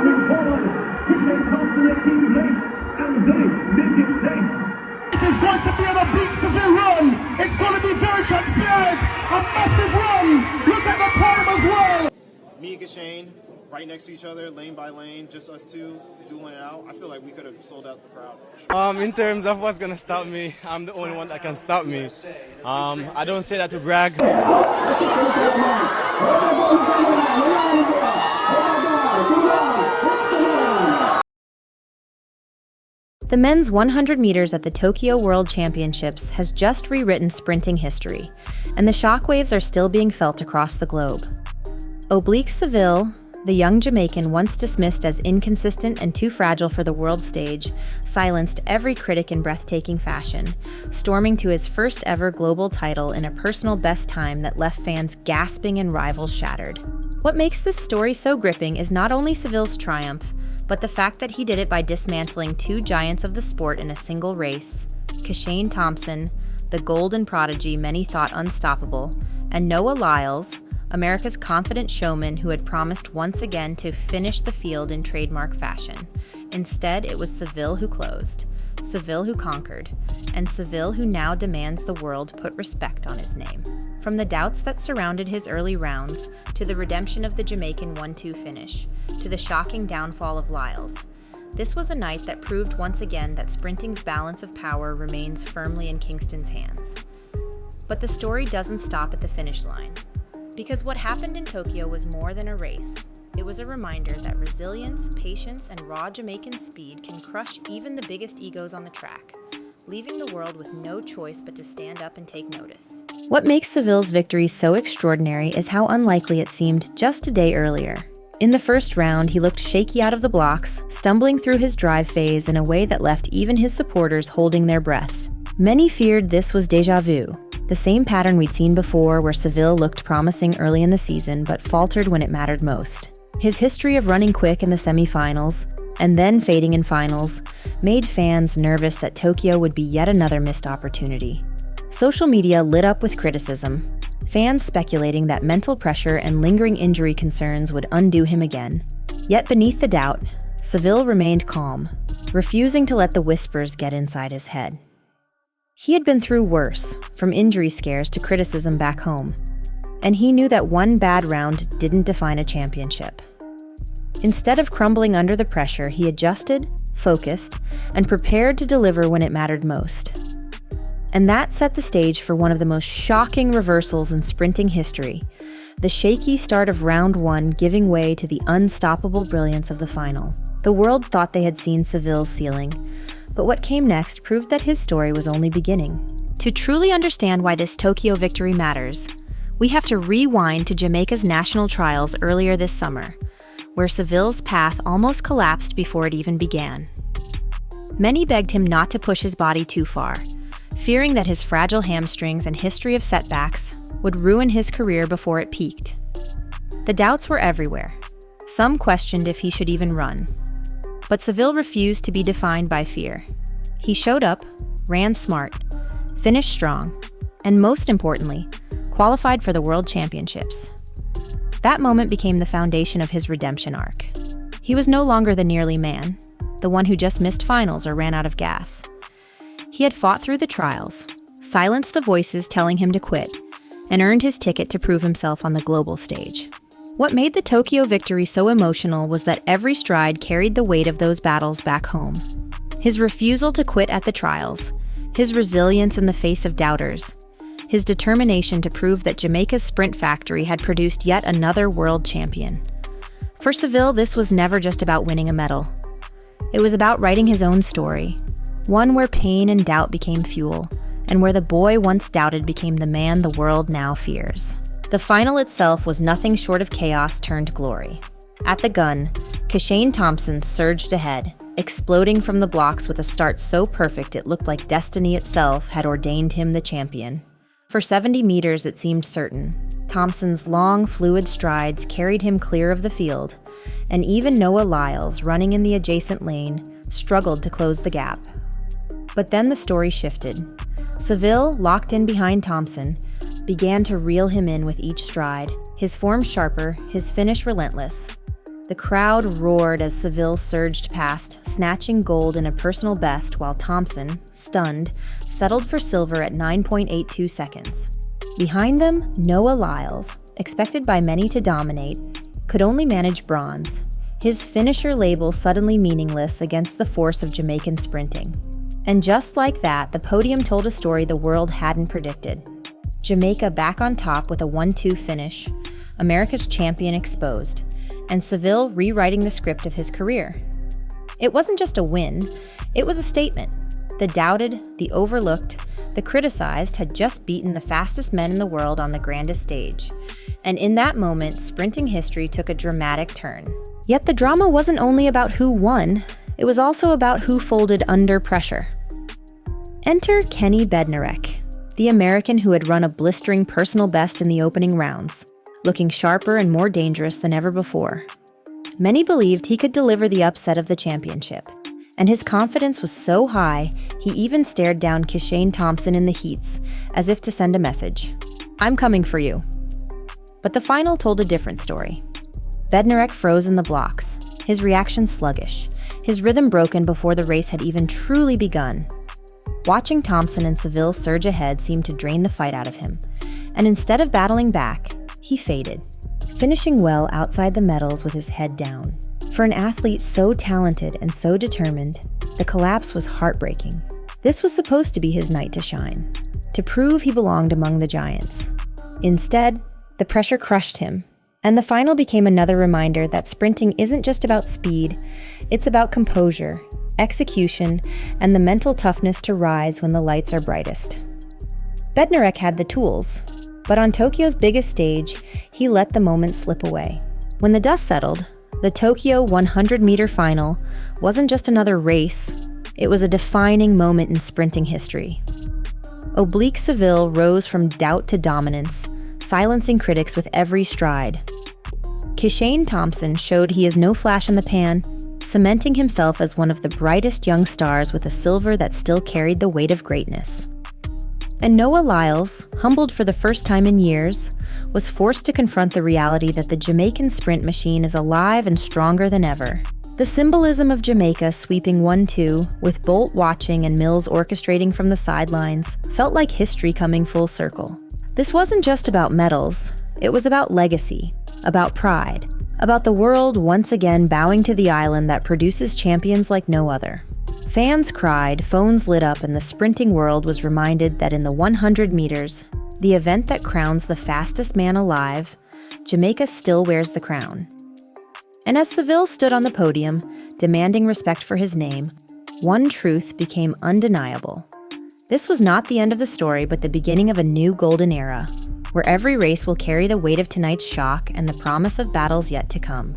Coming forward, Kishane Thompson and Team Late, and they make it safe. It is going to be an Oblique Seville run. It's going to be very transparent. A massive run. Look at the time as well. Me and Kishane, right next to each other, lane by lane, just us two dueling it out. I feel like we could have sold out the crowd. In terms of what's gonna stop me, I'm the only one that can stop me. I don't say that to brag. The men's 100 meters at the Tokyo World Championships has just rewritten sprinting history, and the shockwaves are still being felt across the globe. Oblique Seville, the young Jamaican once dismissed as inconsistent and too fragile for the world stage, silenced every critic in breathtaking fashion, storming to his first ever global title in a personal best time that left fans gasping and rivals shattered. What makes this story so gripping is not only Seville's triumph, but the fact that he did it by dismantling two giants of the sport in a single race: Kishane Thompson, the golden prodigy many thought unstoppable, and Noah Lyles, America's confident showman who had promised once again to finish the field in trademark fashion. Instead, it was Seville who closed, Seville who conquered, and Seville who now demands the world put respect on his name. From the doubts that surrounded his early rounds, to the redemption of the Jamaican 1-2 finish, to the shocking downfall of Lyles, this was a night that proved once again that sprinting's balance of power remains firmly in Kingston's hands. But the story doesn't stop at the finish line. Because what happened in Tokyo was more than a race. It was a reminder that resilience, patience, and raw Jamaican speed can crush even the biggest egos on the track, leaving the world with no choice but to stand up and take notice. What makes Seville's victory so extraordinary is how unlikely it seemed just a day earlier. In the first round, he looked shaky out of the blocks, stumbling through his drive phase in a way that left even his supporters holding their breath. Many feared this was déjà vu, the same pattern we'd seen before where Seville looked promising early in the season but faltered when it mattered most. His history of running quick in the semifinals and then fading in finals made fans nervous that Tokyo would be yet another missed opportunity. Social media lit up with criticism, fans speculating that mental pressure and lingering injury concerns would undo him again. Yet beneath the doubt, Seville remained calm, refusing to let the whispers get inside his head. He had been through worse, from injury scares to criticism back home, and he knew that one bad round didn't define a championship. Instead of crumbling under the pressure, he adjusted, focused, and prepared to deliver when it mattered most. And that set the stage for one of the most shocking reversals in sprinting history, the shaky start of round one giving way to the unstoppable brilliance of the final. The world thought they had seen Seville's ceiling, but what came next proved that his story was only beginning. To truly understand why this Tokyo victory matters, we have to rewind to Jamaica's national trials earlier this summer, where Seville's path almost collapsed before it even began. Many begged him not to push his body too far, fearing that his fragile hamstrings and history of setbacks would ruin his career before it peaked. The doubts were everywhere. Some questioned if he should even run. But Seville refused to be defined by fear. He showed up, ran smart, finished strong, and most importantly, qualified for the World Championships. That moment became the foundation of his redemption arc. He was no longer the nearly man, the one who just missed finals or ran out of gas. He had fought through the trials, silenced the voices telling him to quit, and earned his ticket to prove himself on the global stage. What made the Tokyo victory so emotional was that every stride carried the weight of those battles back home. His refusal to quit at the trials, his resilience in the face of doubters, his determination to prove that Jamaica's sprint factory had produced yet another world champion. For Seville, this was never just about winning a medal. It was about writing his own story, one where pain and doubt became fuel, and where the boy once doubted became the man the world now fears. The final itself was nothing short of chaos turned glory. At the gun, Kishane Thompson surged ahead, exploding from the blocks with a start so perfect it looked like destiny itself had ordained him the champion. For 70 meters it seemed certain. Thompson's long, fluid strides carried him clear of the field, and even Noah Lyles, running in the adjacent lane, struggled to close the gap. But then the story shifted. Seville, locked in behind Thompson, began to reel him in with each stride, his form sharper, his finish relentless. The crowd roared as Seville surged past, snatching gold in a personal best while Thompson, stunned, settled for silver at 9.82 seconds. Behind them, Noah Lyles, expected by many to dominate, could only manage bronze, his finisher label suddenly meaningless against the force of Jamaican sprinting. And just like that, the podium told a story the world hadn't predicted. Jamaica back on top with a 1-2 finish, America's champion exposed, and Seville rewriting the script of his career. It wasn't just a win, it was a statement. The doubted, the overlooked, the criticized had just beaten the fastest men in the world on the grandest stage. And in that moment, sprinting history took a dramatic turn. Yet the drama wasn't only about who won, it was also about who folded under pressure. Enter Kenny Bednarek, the American who had run a blistering personal best in the opening rounds, looking sharper and more dangerous than ever before. Many believed he could deliver the upset of the championship, and his confidence was so high, he even stared down Kishane Thompson in the heats, as if to send a message. "I'm coming for you." But the final told a different story. Bednarek froze in the blocks, his reaction sluggish, his rhythm broken before the race had even truly begun. Watching Thompson and Seville surge ahead seemed to drain the fight out of him, and instead of battling back, he faded, finishing well outside the medals with his head down. For an athlete so talented and so determined, the collapse was heartbreaking. This was supposed to be his night to shine, to prove he belonged among the giants. Instead, the pressure crushed him, and the final became another reminder that sprinting isn't just about speed, it's about composure, execution, and the mental toughness to rise when the lights are brightest. Bednarek had the tools, but on Tokyo's biggest stage, he let the moment slip away. When the dust settled, the Tokyo 100-meter final wasn't just another race, it was a defining moment in sprinting history. Oblique Seville rose from doubt to dominance, silencing critics with every stride. Kishane Thompson showed he is no flash in the pan, cementing himself as one of the brightest young stars with a silver that still carried the weight of greatness. And Noah Lyles, humbled for the first time in years, was forced to confront the reality that the Jamaican sprint machine is alive and stronger than ever. The symbolism of Jamaica sweeping 1-2, with Bolt watching and Mills orchestrating from the sidelines, felt like history coming full circle. This wasn't just about medals, it was about legacy, about pride, about the world once again bowing to the island that produces champions like no other. Fans cried, phones lit up, and the sprinting world was reminded that in the 100 meters, the event that crowns the fastest man alive, Jamaica still wears the crown. And as Seville stood on the podium, demanding respect for his name, one truth became undeniable. This was not the end of the story, but the beginning of a new golden era, where every race will carry the weight of tonight's shock and the promise of battles yet to come.